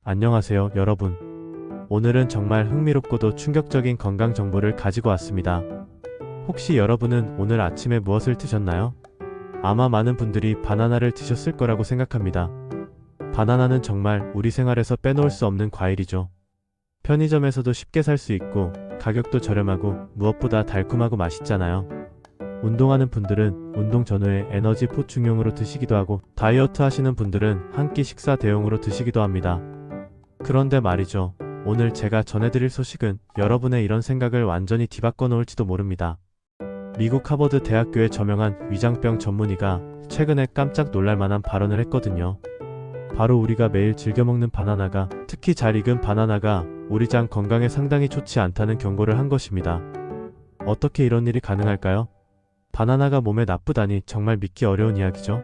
안녕하세요, 여러분. 오늘은 정말 흥미롭고도 충격적인 건강 정보를 가지고 왔습니다. 혹시 여러분은 오늘 아침에 무엇을 드셨나요? 아마 많은 분들이 바나나를 드셨을 거라고 생각합니다. 바나나는 정말 우리 생활에서 빼놓을 수 없는 과일이죠. 편의점에서도 쉽게 살 수 있고 가격도 저렴하고 무엇보다 달콤하고 맛있잖아요. 운동하는 분들은 운동 전후에 에너지 보충용으로 드시기도 하고 다이어트 하시는 분들은 한 끼 식사 대용으로 드시기도 합니다. 그런데 말이죠. 오늘 제가 전해드릴 소식은 여러분의 이런 생각을 완전히 뒤바꿔 놓을지도 모릅니다. 미국 하버드 대학교의 저명한 위장병 전문의가 최근에 깜짝 놀랄만한 발언을 했거든요. 바로 우리가 매일 즐겨 먹는 바나나가, 특히 잘 익은 바나나가 우리 장 건강에 상당히 좋지 않다는 경고를 한 것입니다. 어떻게 이런 일이 가능할까요? 바나나가 몸에 나쁘다니 정말 믿기 어려운 이야기죠.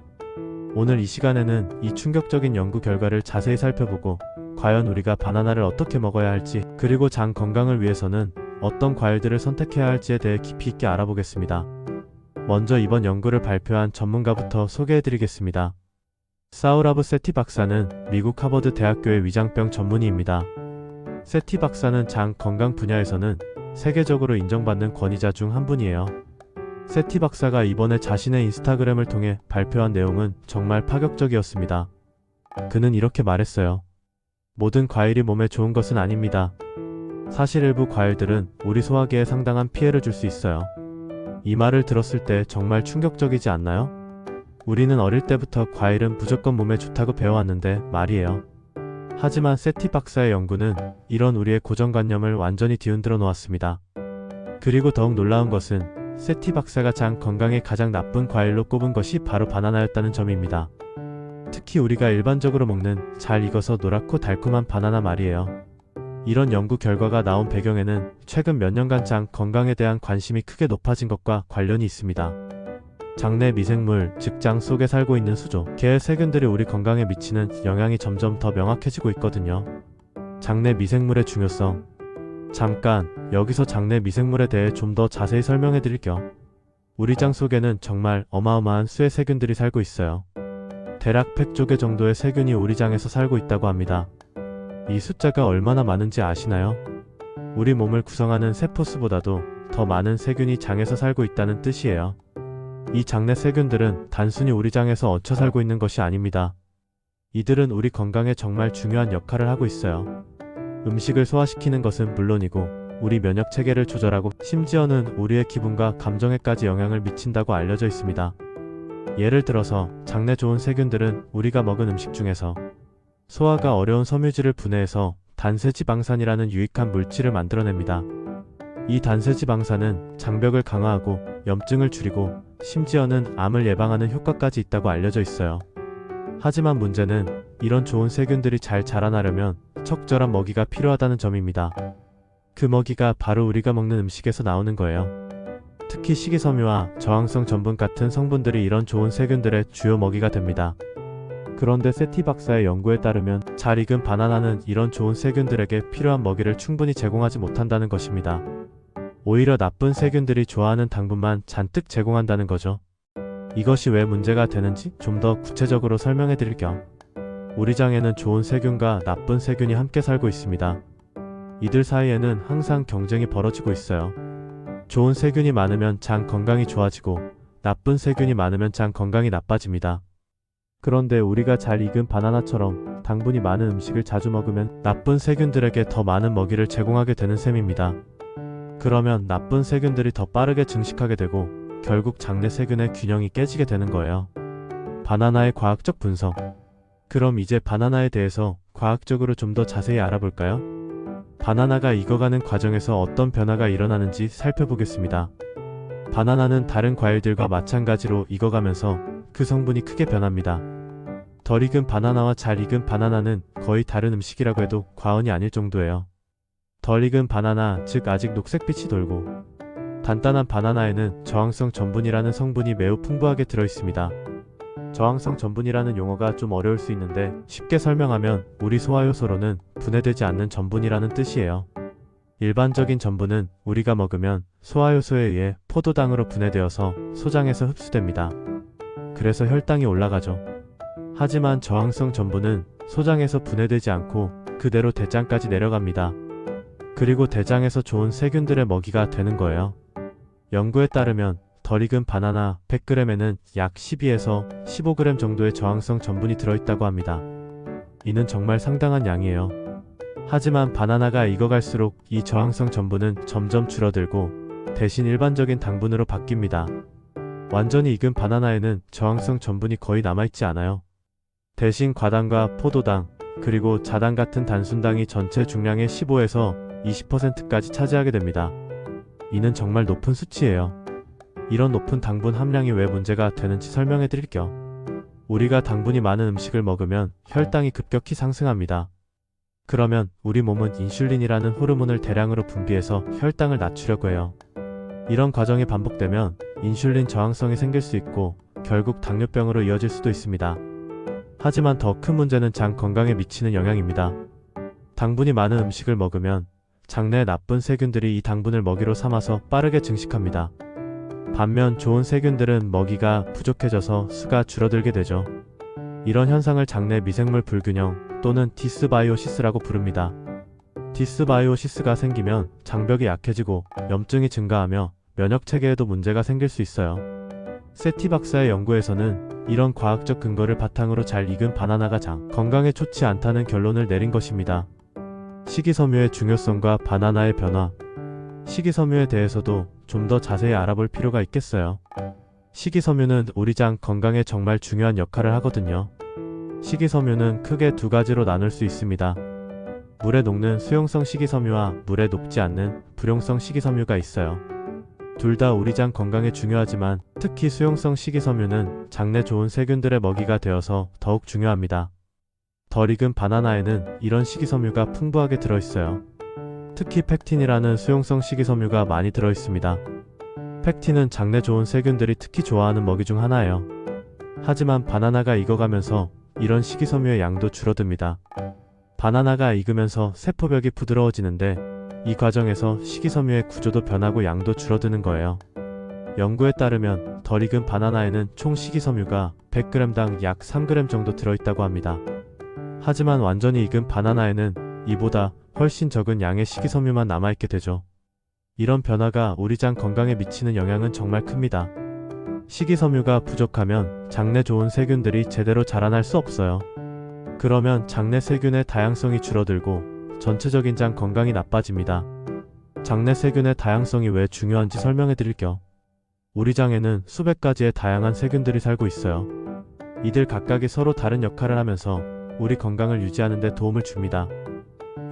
오늘 이 시간에는 이 충격적인 연구 결과를 자세히 살펴보고 과연 우리가 바나나를 어떻게 먹어야 할지, 그리고 장 건강을 위해서는 어떤 과일들을 선택해야 할지에 대해 깊이 있게 알아보겠습니다. 먼저 이번 연구를 발표한 전문가부터 소개해드리겠습니다. 사우라브 세티 박사는 미국 하버드 대학교의 위장병 전문의입니다. 세티 박사는 장 건강 분야에서는 세계적으로 인정받는 권위자 중 한 분이에요. 세티 박사가 이번에 자신의 인스타그램을 통해 발표한 내용은 정말 파격적이었습니다. 그는 이렇게 말했어요. 모든 과일이 몸에 좋은 것은 아닙니다. 사실 일부 과일들은 우리 소화기에 상당한 피해를 줄 수 있어요. 이 말을 들었을 때 정말 충격적이지 않나요? 우리는 어릴 때부터 과일은 무조건 몸에 좋다고 배워왔는데 말이에요. 하지만 세티 박사의 연구는 이런 우리의 고정관념을 완전히 뒤흔들어 놓았습니다. 그리고 더욱 놀라운 것은 세티 박사가 장 건강에 가장 나쁜 과일로 꼽은 것이 바로 바나나였다는 점입니다. 특히 우리가 일반적으로 먹는 잘 익어서 노랗고 달콤한 바나나 말이에요. 이런 연구 결과가 나온 배경에는 최근 몇 년간 장 건강에 대한 관심이 크게 높아진 것과 관련이 있습니다. 장내 미생물, 즉 장 속에 살고 있는 수조, 개의 세균들이 우리 건강에 미치는 영향이 점점 더 명확해지고 있거든요. 장내 미생물의 중요성. 잠깐, 여기서 장내 미생물에 대해 좀 더 자세히 설명해 드릴게요. 우리 장 속에는 정말 어마어마한 수의 세균들이 살고 있어요. 대략 100조 개 정도의 세균이 우리 장에서 살고 있다고 합니다. 이 숫자가 얼마나 많은지 아시나요? 우리 몸을 구성하는 세포수보다도 더 많은 세균이 장에서 살고 있다는 뜻이에요. 이 장내 세균들은 단순히 우리 장에서 얹혀 살고 있는 것이 아닙니다. 이들은 우리 건강에 정말 중요한 역할을 하고 있어요. 음식을 소화시키는 것은 물론이고 우리 면역 체계를 조절하고 심지어는 우리의 기분과 감정에까지 영향을 미친다고 알려져 있습니다. 예를 들어서 장내 좋은 세균들은 우리가 먹은 음식 중에서 소화가 어려운 섬유질을 분해해서 단세지방산이라는 유익한 물질을 만들어냅니다. 이 단세지방산은 장벽을 강화하고 염증을 줄이고 심지어는 암을 예방하는 효과까지 있다고 알려져 있어요. 하지만 문제는 이런 좋은 세균들이 잘 자라나려면 적절한 먹이가 필요하다는 점입니다. 그 먹이가 바로 우리가 먹는 음식에서 나오는 거예요. 특히 식이섬유와 저항성 전분 같은 성분들이 이런 좋은 세균들의 주요 먹이가 됩니다. 그런데 세티 박사의 연구에 따르면 잘 익은 바나나는 이런 좋은 세균들에게 필요한 먹이를 충분히 제공하지 못한다는 것입니다. 오히려 나쁜 세균들이 좋아하는 당분만 잔뜩 제공한다는 거죠. 이것이 왜 문제가 되는지 좀 더 구체적으로 설명해 드릴 겸 우리 장에는 좋은 세균과 나쁜 세균이 함께 살고 있습니다. 이들 사이에는 항상 경쟁이 벌어지고 있어요. 좋은 세균이 많으면 장 건강이 좋아지고 나쁜 세균이 많으면 장 건강이 나빠집니다. 그런데 우리가 잘 익은 바나나처럼 당분이 많은 음식을 자주 먹으면 나쁜 세균들에게 더 많은 먹이를 제공하게 되는 셈입니다. 그러면 나쁜 세균들이 더 빠르게 증식하게 되고 결국 장내 세균의 균형이 깨지게 되는 거예요. 바나나의 과학적 분석. 그럼 이제 바나나에 대해서 과학적으로 좀 더 자세히 알아볼까요? 바나나가 익어가는 과정에서 어떤 변화가 일어나는지 살펴보겠습니다. 바나나는 다른 과일들과 마찬가지로 익어가면서 그 성분이 크게 변합니다. 덜 익은 바나나와 잘 익은 바나나는 거의 다른 음식이라고 해도 과언이 아닐 정도예요. 덜 익은 바나나, 즉 아직 녹색빛이 돌고 단단한 바나나에는 저항성 전분이라는 성분이 매우 풍부하게 들어있습니다. 저항성 전분이라는 용어가 좀 어려울 수 있는데 쉽게 설명하면 우리 소화효소로는 분해되지 않는 전분이라는 뜻이에요. 일반적인 전분은 우리가 먹으면 소화효소에 의해 포도당으로 분해되어서 소장에서 흡수됩니다. 그래서 혈당이 올라가죠. 하지만 저항성 전분은 소장에서 분해되지 않고 그대로 대장까지 내려갑니다. 그리고 대장에서 좋은 세균들의 먹이가 되는 거예요. 연구에 따르면 덜 익은 바나나 100g에는 약 12에서 15g 정도의 저항성 전분이 들어있다고 합니다. 이는 정말 상당한 양이에요. 하지만 바나나가 익어갈수록 이 저항성 전분은 점점 줄어들고 대신 일반적인 당분으로 바뀝니다. 완전히 익은 바나나에는 저항성 전분이 거의 남아있지 않아요. 대신 과당과 포도당, 그리고 자당 같은 단순당이 전체 중량의 15에서 20%까지 차지하게 됩니다. 이는 정말 높은 수치예요. 이런 높은 당분 함량이 왜 문제가 되는지 설명해 드릴게요. 우리가 당분이 많은 음식을 먹으면 혈당이 급격히 상승합니다. 그러면 우리 몸은 인슐린이라는 호르몬을 대량으로 분비해서 혈당을 낮추려고 해요. 이런 과정이 반복되면 인슐린 저항성이 생길 수 있고 결국 당뇨병으로 이어질 수도 있습니다. 하지만 더 큰 문제는 장 건강에 미치는 영향입니다. 당분이 많은 음식을 먹으면 장내의 나쁜 세균들이 이 당분을 먹이로 삼아서 빠르게 증식합니다. 반면 좋은 세균들은 먹이가 부족해져서 수가 줄어들게 되죠. 이런 현상을 장내 미생물 불균형 또는 디스바이오시스라고 부릅니다. 디스바이오시스가 생기면 장벽이 약해지고 염증이 증가하며 면역 체계에도 문제가 생길 수 있어요. 세티 박사의 연구에서는 이런 과학적 근거를 바탕으로 잘 익은 바나나가 장 건강에 좋지 않다는 결론을 내린 것입니다. 식이섬유의 중요성과 바나나의 변화. 식이섬유에 대해서도 좀 더 자세히 알아볼 필요가 있겠어요. 식이섬유는 우리 장 건강에 정말 중요한 역할을 하거든요. 식이섬유는 크게 두 가지로 나눌 수 있습니다. 물에 녹는 수용성 식이섬유와 물에 녹지 않는 불용성 식이섬유가 있어요. 둘 다 우리 장 건강에 중요하지만 특히 수용성 식이섬유는 장내 좋은 세균들의 먹이가 되어서 더욱 중요합니다. 덜 익은 바나나에는 이런 식이섬유가 풍부하게 들어있어요. 특히 펙틴이라는 수용성 식이섬유가 많이 들어있습니다. 펙틴은 장내 좋은 세균들이 특히 좋아하는 먹이 중 하나예요. 하지만 바나나가 익어가면서 이런 식이섬유의 양도 줄어듭니다. 바나나가 익으면서 세포벽이 부드러워지는데 이 과정에서 식이섬유의 구조도 변하고 양도 줄어드는 거예요. 연구에 따르면 덜 익은 바나나에는 총 식이섬유가 100g당 약 3g 정도 들어있다고 합니다. 하지만 완전히 익은 바나나에는 이보다 훨씬 적은 양의 식이섬유만 남아있게 되죠. 이런 변화가 우리 장 건강에 미치는 영향은 정말 큽니다. 식이섬유가 부족하면 장내 좋은 세균들이 제대로 자라날 수 없어요. 그러면 장내 세균의 다양성이 줄어들고 전체적인 장 건강이 나빠집니다. 장내 세균의 다양성이 왜 중요한지 설명해 드릴게요. 우리 장에는 수백 가지의 다양한 세균들이 살고 있어요. 이들 각각이 서로 다른 역할을 하면서 우리 건강을 유지하는 데 도움을 줍니다.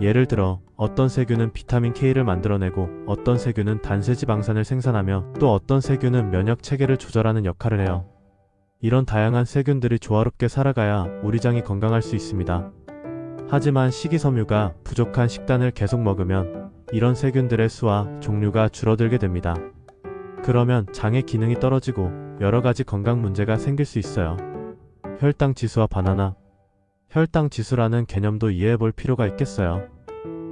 예를 들어 어떤 세균은 비타민 K를 만들어내고 어떤 세균은 단세지방산을 생산하며 또 어떤 세균은 면역 체계를 조절하는 역할을 해요. 이런 다양한 세균들이 조화롭게 살아가야 우리 장이 건강할 수 있습니다. 하지만 식이섬유가 부족한 식단을 계속 먹으면 이런 세균들의 수와 종류가 줄어들게 됩니다. 그러면 장의 기능이 떨어지고 여러 가지 건강 문제가 생길 수 있어요. 혈당 지수와 바나나. 혈당 지수라는 개념도 이해해 볼 필요가 있겠어요.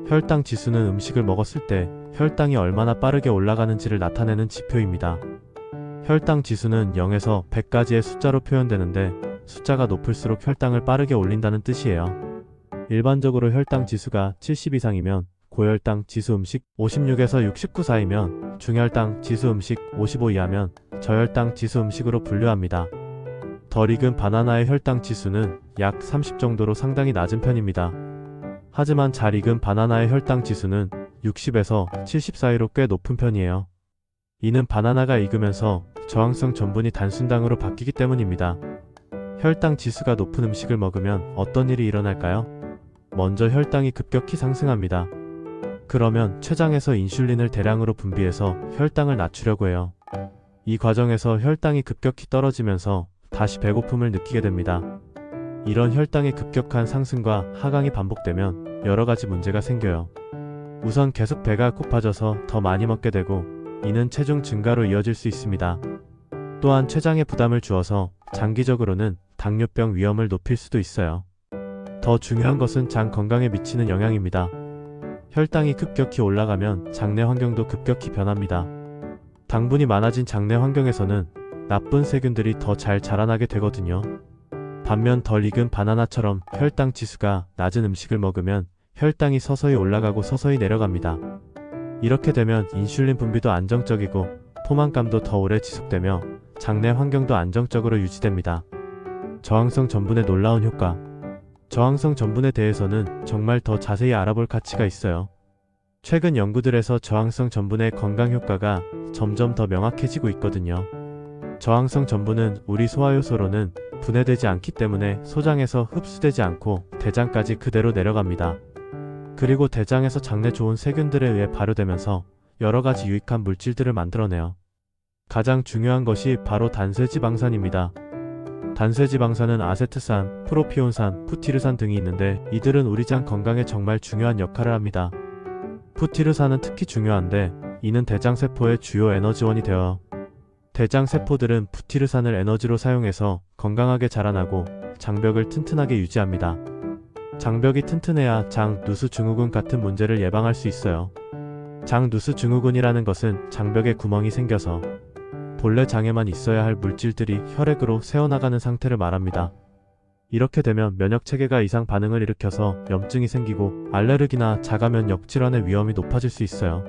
혈당 지수는 음식을 먹었을 때 혈당이 얼마나 빠르게 올라가는지를 나타내는 지표입니다. 혈당 지수는 0에서 100까지의 숫자로 표현되는데 숫자가 높을수록 혈당을 빠르게 올린다는 뜻이에요. 일반적으로 혈당 지수가 70 이상이면 고혈당 지수 음식, 56에서 69 사이면 중혈당 지수 음식, 55 이하면 저혈당 지수 음식으로 분류합니다. 덜 익은 바나나의 혈당 지수는 약 30 정도로 상당히 낮은 편입니다. 하지만 잘 익은 바나나의 혈당 지수는 60에서 70 사이로 꽤 높은 편이에요. 이는 바나나가 익으면서 저항성 전분이 단순당으로 바뀌기 때문입니다. 혈당 지수가 높은 음식을 먹으면 어떤 일이 일어날까요? 먼저 혈당이 급격히 상승합니다. 그러면 췌장에서 인슐린을 대량으로 분비해서 혈당을 낮추려고 해요. 이 과정에서 혈당이 급격히 떨어지면서 다시 배고픔을 느끼게 됩니다. 이런 혈당의 급격한 상승과 하강이 반복되면 여러 가지 문제가 생겨요. 우선 계속 배가 고파져서 더 많이 먹게 되고 이는 체중 증가로 이어질 수 있습니다. 또한 췌장에 부담을 주어서 장기적으로는 당뇨병 위험을 높일 수도 있어요. 더 중요한 것은 장 건강에 미치는 영향입니다. 혈당이 급격히 올라가면 장내 환경도 급격히 변합니다. 당분이 많아진 장내 환경에서는 나쁜 세균들이 더 잘 자라나게 되거든요. 반면 덜 익은 바나나처럼 혈당 지수가 낮은 음식을 먹으면 혈당이 서서히 올라가고 서서히 내려갑니다. 이렇게 되면 인슐린 분비도 안정적이고 포만감도 더 오래 지속되며 장내 환경도 안정적으로 유지됩니다. 저항성 전분의 놀라운 효과. 저항성 전분에 대해서는 정말 더 자세히 알아볼 가치가 있어요. 최근 연구들에서 저항성 전분의 건강 효과가 점점 더 명확해지고 있거든요. 저항성 전분은 우리 소화효소로는 분해되지 않기 때문에 소장에서 흡수되지 않고 대장까지 그대로 내려갑니다. 그리고 대장에서 장내 좋은 세균들에 의해 발효되면서 여러가지 유익한 물질들을 만들어내요. 가장 중요한 것이 바로 단세지방산입니다. 단세지방산은 아세트산, 프로피온산, 푸티르산 등이 있는데 이들은 우리 장 건강에 정말 중요한 역할을 합니다. 푸티르산은 특히 중요한데 이는 대장세포의 주요 에너지원이 되어 대장세포들은 푸티르산을 에너지로 사용해서 건강하게 자라나고 장벽을 튼튼하게 유지합니다. 장벽이 튼튼해야 장 누수 증후군 같은 문제를 예방할 수 있어요. 장 누수 증후군이라는 것은 장벽에 구멍이 생겨서 본래 장에만 있어야 할 물질들이 혈액으로 새어나가는 상태를 말합니다. 이렇게 되면 면역체계가 이상 반응을 일으켜서 염증이 생기고 알레르기나 자가면역 질환의 위험이 높아질 수 있어요.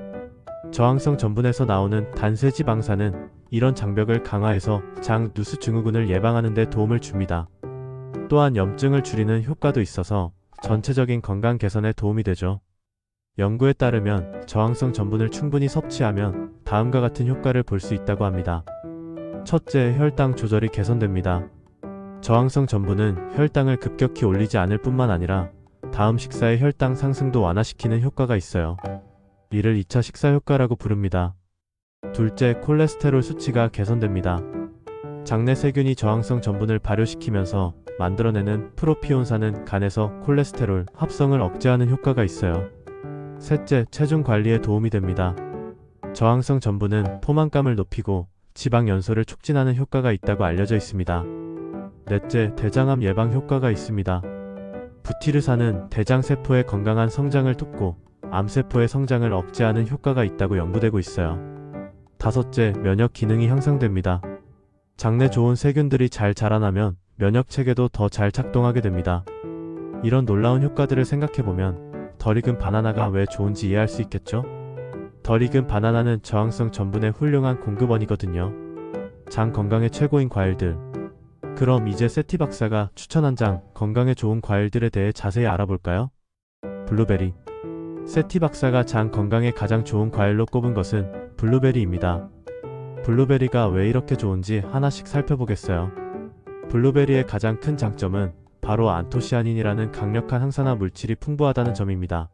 저항성 전분에서 나오는 단세지방산은 이런 장벽을 강화해서 장 누수 증후군을 예방하는 데 도움을 줍니다. 또한 염증을 줄이는 효과도 있어서 전체적인 건강 개선에 도움이 되죠. 연구에 따르면 저항성 전분을 충분히 섭취하면 다음과 같은 효과를 볼 수 있다고 합니다. 첫째, 혈당 조절이 개선됩니다. 저항성 전분은 혈당을 급격히 올리지 않을 뿐만 아니라 다음 식사의 혈당 상승도 완화시키는 효과가 있어요. 이를 2차 식사 효과라고 부릅니다. 둘째, 콜레스테롤 수치가 개선됩니다. 장내 세균이 저항성 전분을 발효시키면서 만들어내는 프로피온산은 간에서 콜레스테롤 합성을 억제하는 효과가 있어요. 셋째, 체중 관리에 도움이 됩니다. 저항성 전분은 포만감을 높이고 지방 연소를 촉진하는 효과가 있다고 알려져 있습니다. 넷째, 대장암 예방 효과가 있습니다. 부티르산은 대장세포의 건강한 성장을 돕고 암세포의 성장을 억제하는 효과가 있다고 연구되고 있어요. 다섯째, 면역 기능이 향상됩니다. 장내 좋은 세균들이 잘 자라나면 면역체계도 더 잘 작동하게 됩니다. 이런 놀라운 효과들을 생각해보면 덜 익은 바나나가 왜 좋은지 이해할 수 있겠죠? 덜 익은 바나나는 저항성 전분의 훌륭한 공급원이거든요. 장 건강의 최고인 과일들. 그럼 이제 세티 박사가 추천한 장 건강에 좋은 과일들에 대해 자세히 알아볼까요? 블루베리. 세티 박사가 장 건강에 가장 좋은 과일로 꼽은 것은 블루베리입니다. 블루베리가 왜 이렇게 좋은지 하나씩 살펴보겠어요. 블루베리의 가장 큰 장점은 바로 안토시아닌이라는 강력한 항산화 물질이 풍부하다는 점입니다.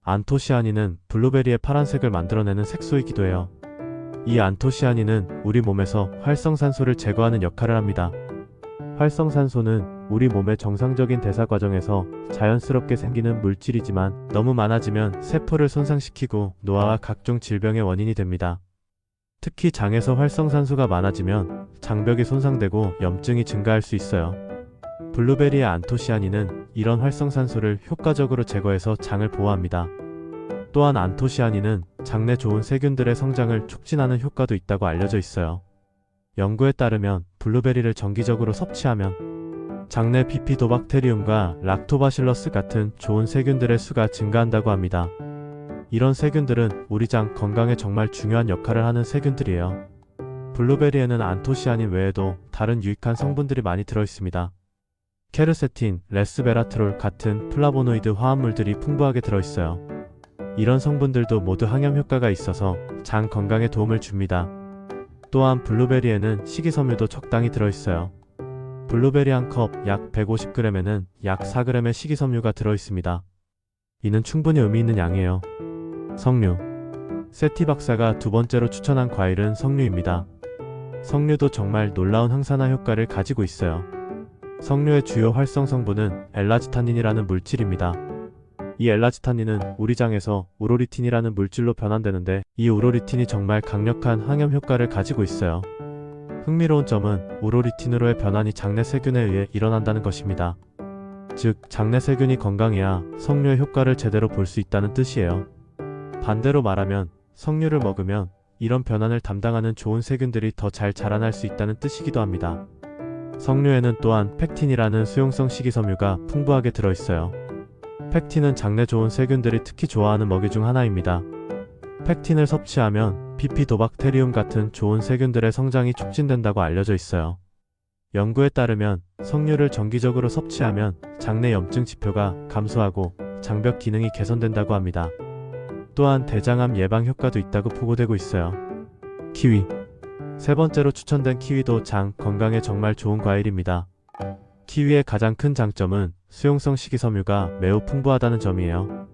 안토시아닌은 블루베리의 파란색을 만들어내는 색소이기도 해요. 이 안토시아닌은 우리 몸에서 활성산소를 제거하는 역할을 합니다. 활성산소는 우리 몸의 정상적인 대사 과정에서 자연스럽게 생기는 물질이지만 너무 많아지면 세포를 손상시키고 노화와 각종 질병의 원인이 됩니다. 특히 장에서 활성산소가 많아지면 장벽이 손상되고 염증이 증가할 수 있어요. 블루베리의 안토시아닌은 이런 활성산소를 효과적으로 제거해서 장을 보호합니다. 또한 안토시아닌은 장내 좋은 세균들의 성장을 촉진하는 효과도 있다고 알려져 있어요. 연구에 따르면 블루베리를 정기적으로 섭취하면 장내 비피도박테리움과 락토바실러스 같은 좋은 세균들의 수가 증가한다고 합니다. 이런 세균들은 우리 장 건강에 정말 중요한 역할을 하는 세균들이에요. 블루베리에는 안토시아닌 외에도 다른 유익한 성분들이 많이 들어있습니다. 케르세틴, 레스베라트롤 같은 플라보노이드 화합물들이 풍부하게 들어있어요. 이런 성분들도 모두 항염 효과가 있어서 장 건강에 도움을 줍니다. 또한 블루베리에는 식이섬유도 적당히 들어있어요. 블루베리 한 컵 약 150g에는 약 4g의 식이섬유가 들어있습니다. 이는 충분히 의미 있는 양이에요. 석류. 세티 박사가 두 번째로 추천한 과일은 석류입니다. 석류도 정말 놀라운 항산화 효과를 가지고 있어요. 석류의 주요 활성 성분은 엘라지타닌이라는 물질입니다. 이 엘라지타닌은 우리 장에서 우로리틴이라는 물질로 변환되는데 이 우로리틴이 정말 강력한 항염 효과를 가지고 있어요. 흥미로운 점은 우로리틴으로의 변환이 장내 세균에 의해 일어난다는 것입니다. 즉, 장내 세균이 건강해야 석류의 효과를 제대로 볼 수 있다는 뜻이에요. 반대로 말하면 석류를 먹으면 이런 변환을 담당하는 좋은 세균들이 더 잘 자라날 수 있다는 뜻이기도 합니다. 석류에는 또한 펙틴이라는 수용성 식이섬유가 풍부하게 들어있어요. 팩틴은 장내 좋은 세균들이 특히 좋아하는 먹이 중 하나입니다. 팩틴을 섭취하면 비피도박테리움 같은 좋은 세균들의 성장이 촉진된다고 알려져 있어요. 연구에 따르면 석류를 정기적으로 섭취하면 장내 염증 지표가 감소하고 장벽 기능이 개선된다고 합니다. 또한 대장암 예방 효과도 있다고 보고되고 있어요. 키위. 세 번째로 추천된 키위도 장 건강에 정말 좋은 과일입니다. 키위의 가장 큰 장점은 수용성 식이섬유가 매우 풍부하다는 점이에요.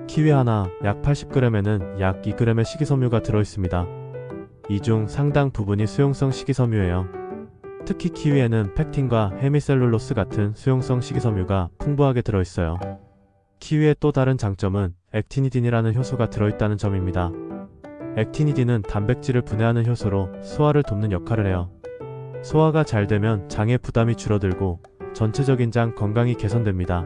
키위 하나 약 80g에는 약 2g의 식이섬유가 들어있습니다. 이 중 상당 부분이 수용성 식이섬유예요. 특히 키위에는 팩틴과 헤미셀룰로스 같은 수용성 식이섬유가 풍부하게 들어있어요. 키위의 또 다른 장점은 액티니딘이라는 효소가 들어있다는 점입니다. 액티니딘은 단백질을 분해하는 효소로 소화를 돕는 역할을 해요. 소화가 잘 되면 장의 부담이 줄어들고 전체적인 장 건강이 개선됩니다.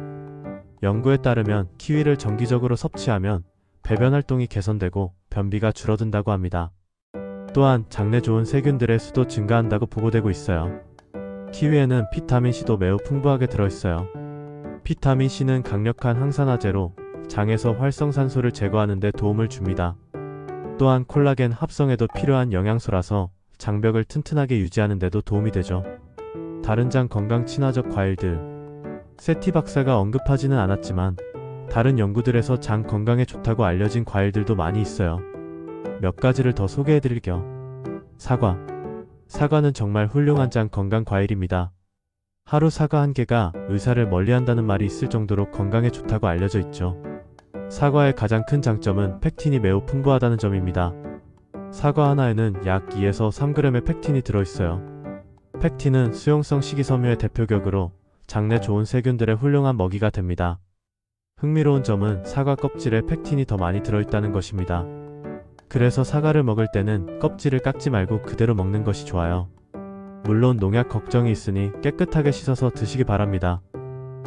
연구에 따르면 키위를 정기적으로 섭취하면 배변 활동이 개선되고 변비가 줄어든다고 합니다. 또한 장내 좋은 세균들의 수도 증가한다고 보고되고 있어요. 키위에는 비타민C도 매우 풍부하게 들어있어요. 비타민C는 강력한 항산화제로 장에서 활성산소를 제거하는 데 도움을 줍니다. 또한 콜라겐 합성에도 필요한 영양소라서 장벽을 튼튼하게 유지하는 데도 도움이 되죠. 다른 장 건강 친화적 과일들. 세티 박사가 언급하지는 않았지만 다른 연구들에서 장 건강에 좋다고 알려진 과일들도 많이 있어요. 몇 가지를 더 소개해드릴게요. 사과. 사과는 정말 훌륭한 장 건강 과일입니다. 하루 사과 한 개가 의사를 멀리한다는 말이 있을 정도로 건강에 좋다고 알려져 있죠. 사과의 가장 큰 장점은 팩틴이 매우 풍부하다는 점입니다. 사과 하나에는 약 2에서 3g의 팩틴이 들어있어요. 팩틴은 수용성 식이섬유의 대표격으로 장내 좋은 세균들의 훌륭한 먹이가 됩니다. 흥미로운 점은 사과 껍질에 팩틴이 더 많이 들어있다는 것입니다. 그래서 사과를 먹을 때는 껍질을 깎지 말고 그대로 먹는 것이 좋아요. 물론 농약 걱정이 있으니 깨끗하게 씻어서 드시기 바랍니다.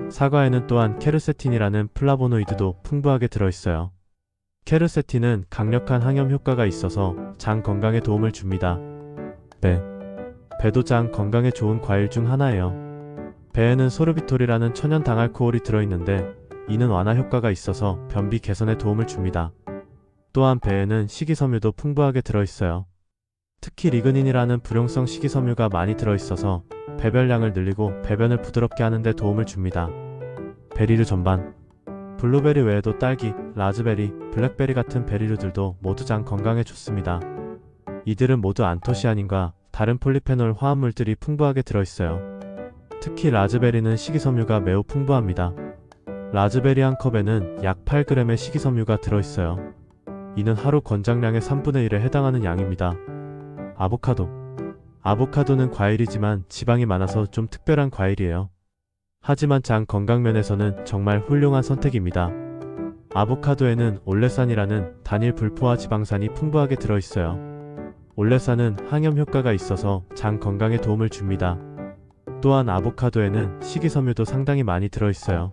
사과에는 또한 케르세틴이라는 플라보노이드도 풍부하게 들어있어요. 케르세틴은 강력한 항염 효과가 있어서 장 건강에 도움을 줍니다. 배도 장 건강에 좋은 과일 중 하나예요. 배에는 소르비톨이라는 천연 당알코올이 들어있는데 이는 완화 효과가 있어서 변비 개선에 도움을 줍니다. 또한 배에는 식이섬유도 풍부하게 들어있어요. 특히 리그닌이라는 불용성 식이섬유가 많이 들어있어서 배변량을 늘리고 배변을 부드럽게 하는 데 도움을 줍니다. 베리류 전반. 블루베리 외에도 딸기, 라즈베리, 블랙베리 같은 베리류들도 모두 장 건강에 좋습니다. 이들은 모두 안토시아닌과 다른 폴리페놀 화합물들이 풍부하게 들어있어요. 특히 라즈베리는 식이섬유가 매우 풍부합니다. 라즈베리 한 컵에는 약 8g의 식이섬유가 들어있어요. 이는 하루 권장량의 3분의 1에 해당하는 양입니다. 아보카도. 아보카도는 과일이지만 지방이 많아서 좀 특별한 과일이에요. 하지만 장 건강 면에서는 정말 훌륭한 선택입니다. 아보카도에는 올레산이라는 단일 불포화 지방산이 풍부하게 들어있어요. 올레산은 항염 효과가 있어서 장 건강에 도움을 줍니다. 또한 아보카도에는 식이섬유도 상당히 많이 들어있어요.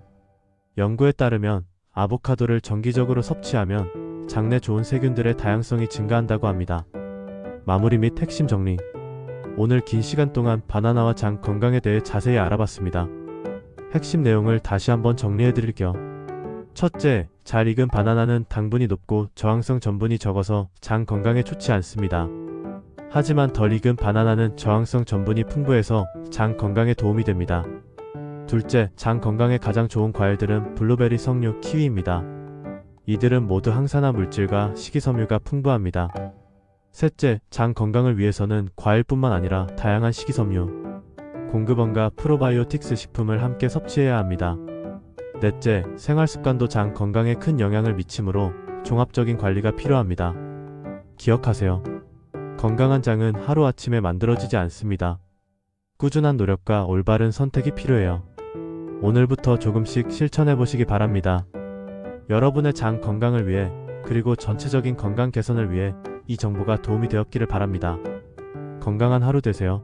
연구에 따르면 아보카도를 정기적으로 섭취하면 장내 좋은 세균들의 다양성이 증가한다고 합니다. 마무리 및 핵심 정리. 오늘 긴 시간 동안 바나나와 장 건강에 대해 자세히 알아봤습니다. 핵심 내용을 다시 한번 정리해드릴게요. 첫째, 잘 익은 바나나는 당분이 높고 저항성 전분이 적어서 장 건강에 좋지 않습니다. 하지만 덜 익은 바나나는 저항성 전분이 풍부해서 장 건강에 도움이 됩니다. 둘째, 장 건강에 가장 좋은 과일들은 블루베리, 석류, 키위입니다. 이들은 모두 항산화 물질과 식이섬유가 풍부합니다. 셋째, 장 건강을 위해서는 과일뿐만 아니라 다양한 식이섬유, 공급원과 프로바이오틱스 식품을 함께 섭취해야 합니다. 넷째, 생활습관도 장 건강에 큰 영향을 미치므로 종합적인 관리가 필요합니다. 기억하세요. 건강한 장은 하루아침에 만들어지지 않습니다. 꾸준한 노력과 올바른 선택이 필요해요. 오늘부터 조금씩 실천해보시기 바랍니다. 여러분의 장 건강을 위해 그리고 전체적인 건강 개선을 위해 이 정보가 도움이 되었기를 바랍니다. 건강한 하루 되세요.